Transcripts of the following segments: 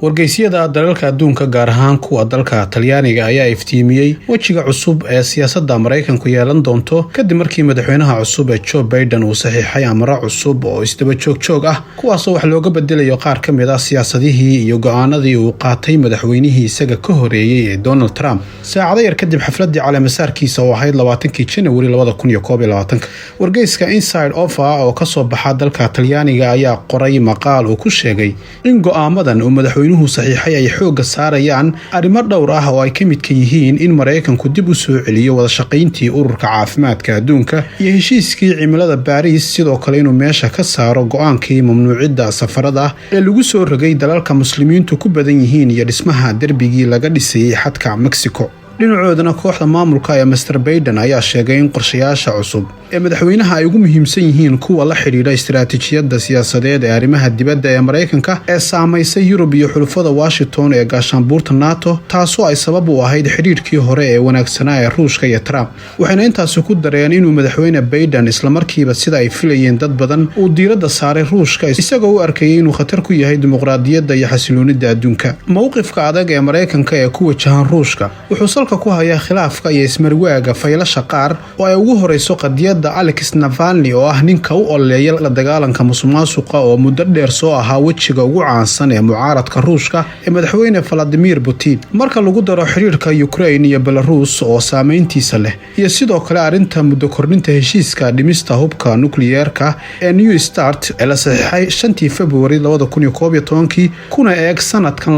wargeysyada dalalka adduunka gaar ahaan kuwa dalka Talyaaniga ayaa iftiimiyay wajiga cusub ee siyaasadda Mareykanku yeelan doonto kadib markii madaxweynaha cusub ee Joe Biden uu saxiixay amaro cusub oo isdaba joog ah kuwaas oo wax looga bedelayo qaar ka mid ah siyaasadihii iyo go'aanadii uu qaatay madaxweynihii isaga ka horeeyay ee Donald Trump saacado yar kadib xafladii caleemasaarkiisa oo ahayd 20 January 2021. wargeyska Inside Offer oo ka soo baxa dalka Talyaaniga ayaa qoray maqaal uu ku sheegay in go'aamadan uu madaxweynuhu saxiixay ay xoog saarayaan arrimo dhowr ah oo ay ka mid yihiin in Mareykanku dib u soo celiyo wada shaqayntii ururka caafimaadka adduunka iyo heshiiskii cimilada Paris, sidoo kale inuu meesha ka saaro go'aankii mamnuucidda safarada ee lagu soo rogay dalalka muslimiintu ku badan yihiin iyo dhismaha darbigii laga dhisay xadka Mexico. dhinacoodana kooxda maamulka ee Mr. Biden ayaa sheegay in qorshayaasha cusub ee madaxweynaha ay ugu muhiimsan yihiin kuwa la xiriira istiraatiijiyadda siyaasadeed ee arrimaha dibadda ee Mareykanka ee saameysay Yurub iyo xulafada Washington ee gaashaanbuurta NATO, taasoo ay sabab u ahayd xiriirkii hore ee wanaagsanaa ee Ruushka iyo Trump. waxayna intaasi ku dareen inuu madaxweyne Biden isla markiiba sida ay filayeen dad badan uu diiradda saaray Ruushka isagoo u arkayay inuu khatar ku yahay dimuqraadiyadda iyo xasiloonida adduunka. mowqifka adag ee Mareykanka ee ku wajahan Ruushka wuxuu ku haya khilaafka iyo ismarwaaga faylasha qaar oo ay ugu horeyso qadiyadda Alex Navalny oo ah ninka u oleeya la dagaalanka musuqmaasuqa oo muddo dheer soo ahaa wajiga ugu caansan ee mucaaradka Ruushka ee madaxweyne Vladimir Putin. marka lagu daro xiriirka Ukraine iyo Belarus oo saameyntiisa leh iyo sidoo kale arrinta muddo kordhinta heshiiska dhimista hubka nukliyeerka ee New START ee la saxiixay 5 February 2021 kuna eeg sanadkan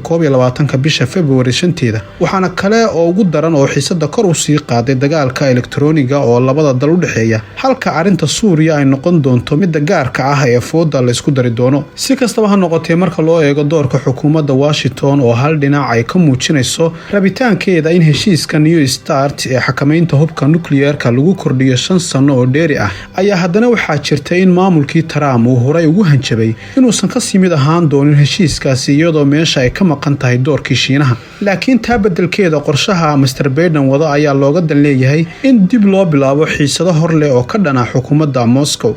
2021 bisha February 5, waxaana kale oo ugu daran oo xiisada kor u sii qaaday dagaalka elektarooniga oo labada dal u dhaxeeya, halka arinta Suuriya ay noqon doonto mid gaarka ah ee fooda la isku dari doono. si kastaba ha noqotee, marka loo eego doorka xukuumadda Washington oo hal dhinac ay ka muujinayso rabitaankeeda in heshiiska New START ee xakameynta hubka nukliyeerka lagu kordhiyo 5 sano oo dheeri ah, ayaa haddana waxaa jirta in maamulkii Trump uu horay ugu hanjabay inuusan ka sii mid ahaan doonin heshiiskaasi iyadoo meesha ay ka maqan tahay doorkii Shiinaha. laakiin taa beddelkeeda qorshaha Mr. Biden wada ayaa looga dan leeyahay in dib loo bilaabo xiisado hor leh oo ka dhana xukuumadda Moscow.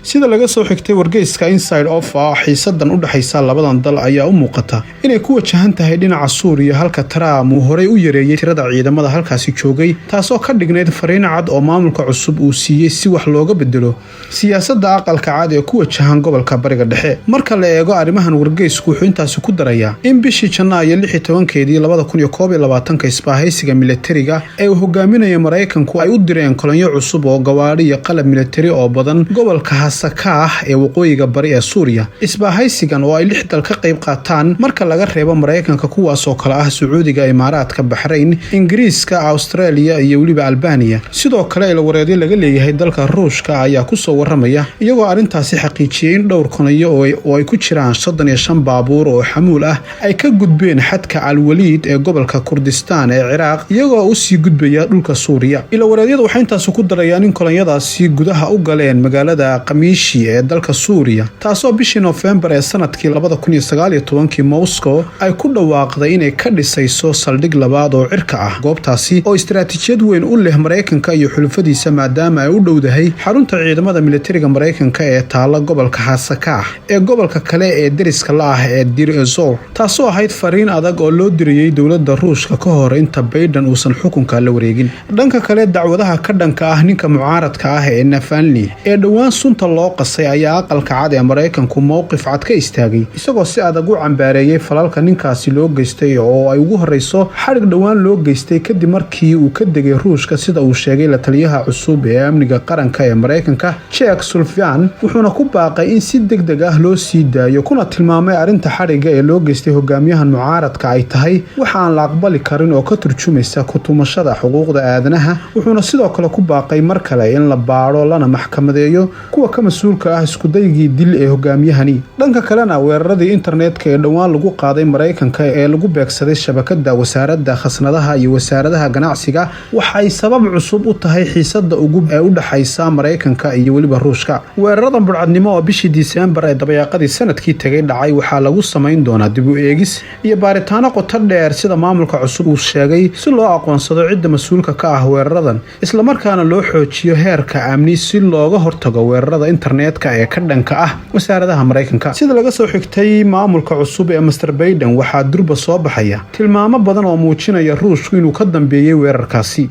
sida laga soo xigtay wargeyska Inside Offer, xiisadan u dhaxaysa labadan dal ayaa u muuqata inay ku wajahan tahay dhinaca Suuriya, halka Trump uu horay u yareeyay tirada ciidamada halkaasi joogay, taasoo ka dhignayd fariin cad oo maamulka cusub uu siiyay si wax looga bedelo siyaasadda aqalka cad ee ku wajahan gobolka Bariga Dhexe. marka la eego arrimahan, wargeysku wuxuu intaasi ku darayaa in bishii Janaayo 16 2021 isbahaysiga militariga ee uu hogaaminayo Mareykanku ay u direen kolonyo cusub oo gawaari iyo qalab militari oo badan gobolka Hasaka ee waqooyiga bari ee Suuriya. isbahaysigan oo ay 6 dal ka qayb qaataan marka laga reebo Mareykanka, kuwaas oo kala ah Sacuudiga, Imaaraadka, Bahrain, Ingiriiska, Australia iyo waliba Albania. sidoo kale ila wareedyo laga leeyahay dalka Ruushka ayaa ku soo waramaya iyagoo arintaasi xaqiijiyay in dhowr kolonyo oo ay ku jiraan 35 baabuur oo xamuul ah ay ka gudbeen xadka Al-Waliid ee gobolka Kurdistan ee Ciraaq iyagoo u sii gudbaya dhulka Suuriya. ila wareedyadu waxay intaas ku darayaan in kolonyadaasi gudaha u galeen magaalada Qamishi ee dalka Suuriya, taasoo bishii November ee sanadkii 2019 Moscow ay ku dhawaaqday inay ka dhisayso saldhig labaad oo cirka ah goobtaasi oo istiraatiijiyad weyn u leh Mareykanka iyo xulafadiisa maadaama ay u dhowdahay xarunta ciidamada militariga Mareykanka ee taala gobolka Hasaka ee gobolka kale ee deriska la ah ee Deir ez-Zor, taasoo ahayd fariin adag oo loo diriyay dowladda Ruushka ka hor inta Biden uusan xukunka la wareegin. dhanka kale, dacwadaha ka dhanka ah ninka mucaaradka ah ee Navalny ee dhawaan sunta loo qasay ayaa aqalka cad ee Mareykanku mowqif cad ka istaagay, isagoo si adag u cambaareeyay falalka ninkaasi loo geystay oo ay ugu horeyso xarig dhawaan loo geystay kadib markii uu ka degay Ruushka, sida uu sheegay la taliyaha cusub ee amniga qaranka ee Mareykanka Jake Sullivan. wuxuuna ku baaqay in si degdeg ah loo sii daayo, kuna tilmaamay arinta xariga ee loo geystay hogaamiyahan mucaaradka ay tahay waxaan la aqbali karin oo ka turjumaysa ku tumashada xuquuqda aadanaha. wuxuuna sidoo kale ku baaqay mar kale in la baaro lana maxkamadeeyo kuwa ka mas'uulka ah isku daygii dil ee hogaamiyahani. dhanka kalena, weeraradii internetka ee dhawaan lagu qaaday Mareykanka ee lagu beegsaday shabakada wasaaradda khasnadaha iyo wasaaradaha ganacsiga waxay sabab cusub u tahay xiisada ugu ee u dhaxaysa Mareykanka iyo waliba Ruushka. weeraradan burcadnimo oo bishii December ee dabayaaqadii sanadkii tagay dhacay waxaa lagu sameyn doonaa dib u eegis iyo baaritaano qoto dheer sida maamulka cusub uu sheegay si loo aqoonsado cidda mas-uulka ka ah weeraradan islamarkaana loo xoojiyo heerka amni si looga hortago weerarada internetka ee ka dhanka ah wasaaradaha Mareykanka. Sida laga soo xigtay maamulka cusub ee Mr. Biden waxaa durba soo baxaya tilmaamo badan oo muujinaya Ruushku inuu ka dambeeyay weerarkaasi.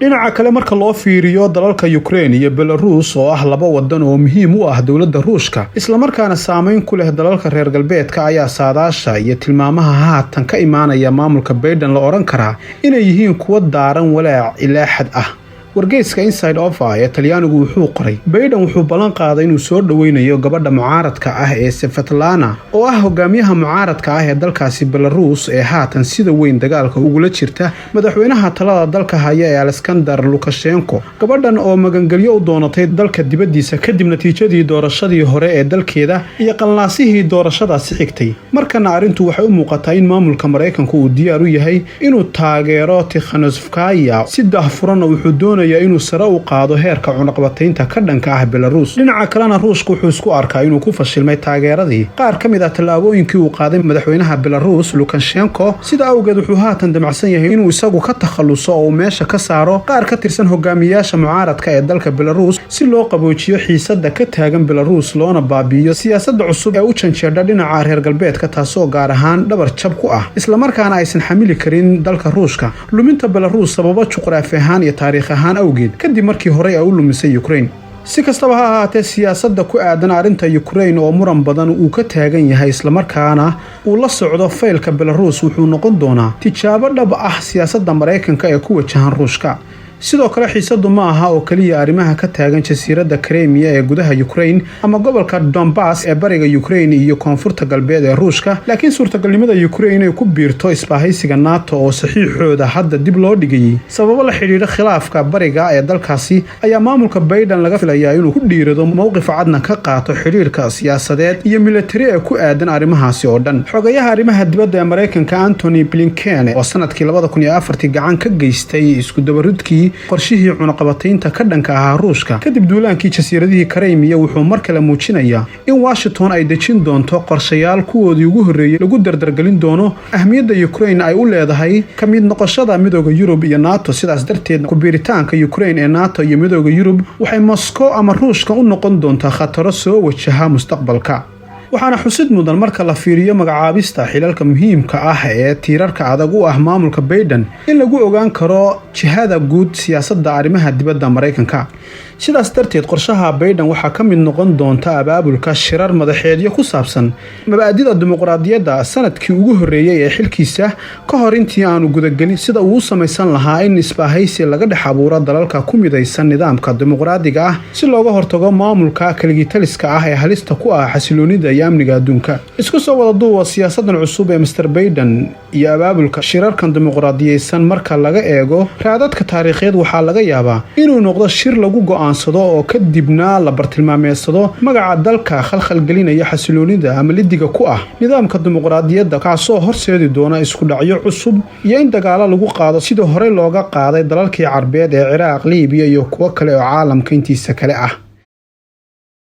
dhinaca kale marka loo fiiriyo dalalka Ukraine iyo Belarus oo ah laba wadan oo muhiim u ah dawladda Ruushka isla markaana saameyn ku leh dalalka reer galbeedka ayaa saadaasha iyo tilmaamaha haatan ka imaanaya maamulka Biden la oran karaa inay yihiin kuwa daaran walaac ilaa xad ah. wargeyska Inside Offer ee Talyaanigu wuxuu qoray Biden wuxuu ballan qaaday inuu soo dhaweynayo gabadha mucaaradka ah ee Svetlana oo ah hogaamiyaha mucaaradka ah ee dalkaasi Belarus ee haatan sida weyn dagaalka ugula jirta madaxweynaha talada dalka haya ee Alexander Lukashenko. gabadhan oo magangelyo u doonatay dalka dibadiisa kadib natiijadii doorashadii hore ee dalkeeda iyo qalnaasihii doorashadaasi xigtay. markana arintu waxay u muuqataa in maamulka Mareykanku uu diyaar u yahay inuu taageero Tikhanovskaya si daahfuran wuxuu doonay inuu sare u qaado heerka cunaqabataynta ka dhanka ah Belarus. dhinaca kalena Ruushku wuxuu isku arkaa inuu ku fashilmay taageeradii qaar ka mid ah tallaabooyinkii uu qaaday madaxweynaha Belarus Lukashenko. sida awgeed wuxuu haatan damacsan yahay inuu isagu ka takhaluso oo meesha ka saaro qaar ka tirsan hogaamiyaasha mucaaradka ee dalka Belarus si loo qaboojiyo xiisadda ka taagan Belarus loona baabi'iyo siyaasadda cusub ee u janjeedha dhinaca reer galbeedka taasoo gaar ahaan dhabar jab ku ah isla markaana aysan xamili karin dalka Ruushka. luminta Belarus sababo juqraafi ahaan iyo taariikh ahaan awgeed kadib markii hore ay u lumisay Ukraine. si kastaba ha ahaatee siyaasadda ku aadan arrinta Ukraine oo muran badan uu ka taagan yahay isla markaana uu la socdo faylka Belarus wuxuu noqon doonaa tijaabo dhab ah siyaasadda Mareykanka ee ku wajahan Ruushka. sidoo kale xiisadu ma aha oo kaliya arrimaha ka taagan jasiiradda Crimea ee gudaha Ukraine ama gobolka Donbass ee bariga Ukraine iyo koonfurta galbeed ee Ruushka, laakiin suurtagalnimada Ukraine ay ku biirto isbahaysiga NATO oo saxiixooda hadda dib loo dhigay sababo la xiriira khilaafka bariga ee dalkaasi ayaa maamulka Biden laga filayaa inuu ku dhiirado mowqif cadna ka qaato xiriirka siyaasadeed iyo military ee ku aadan arrimahaasi oo dhan. xogayaha arrimaha dibadda ee Mareykanka Antony Blinken oo sanadkii 2004 gacan ka geystay isku dabaridkii qorshihii cunaqabataynta ka dhanka ah Ruushka kadib duulaankii jasiiradihii Crimea wuxuu mar kale muujinayaa in Washington ay dejin doonto qorshayaal kuwoodii ugu horeeyay lagu dardargelin doono ahmiyadda Ukraine ay u leedahay ka mid noqoshada midowga Yurub iyo NATO. sidaas darteed ku biiritaanka Ukraine ee NATO iyo midowga Yurub waxay Moscow ama Ruushka u noqon doontaa khataro soo wajaha mustaqbalka. waxaana xusid mudan marka la fiiriyo magacaabista xilalka muhiimka ah ee tiirarka adag u ah maamulka Biden in lagu ogaan karo jihada guud siyaasadda arrimaha dibadda Mareykanka. sidaas darteed qorshaha Biden waxaa ka mid noqon doonta abaabulka shirar madaxeedyo ku saabsan mabaadi'da dimuqraadiyadda sanadkii ugu horeeyay ee xilkiisa ka hor intii aanu gudagelin sida uu samaysan lahaa in isbahaysi laga dhex abuuro dalalka ku midaysan nidaamka dimuqraadiga ah si looga hortago maamulka kaligitaliska ah ee halista ku ah xasiloonida iyo amniga adduunka. isku soo wada duuba siyaasaddan cusub ee Mr. Biden iyo abaabulka shirarkan dimuqraadiyeysan marka laga eego raadadka taariikheed waxaa laga yaabaa inuu noqdo shir lagu go'aansado oo kadibna la bartilmaameedsado magaca dalka khalkhalgelinaya xasiloonida ama lidiga ku ah nidaamka dimuqraadiyadda kaasoo horseedi doona isku dhacyo cusub iyo in dagaalo lagu qaado sidoo hore looga qaaday dalalkii Carbeed ee Ciraaq, Liibiya iyo kuwo kale oo caalamka intiisa kale ah.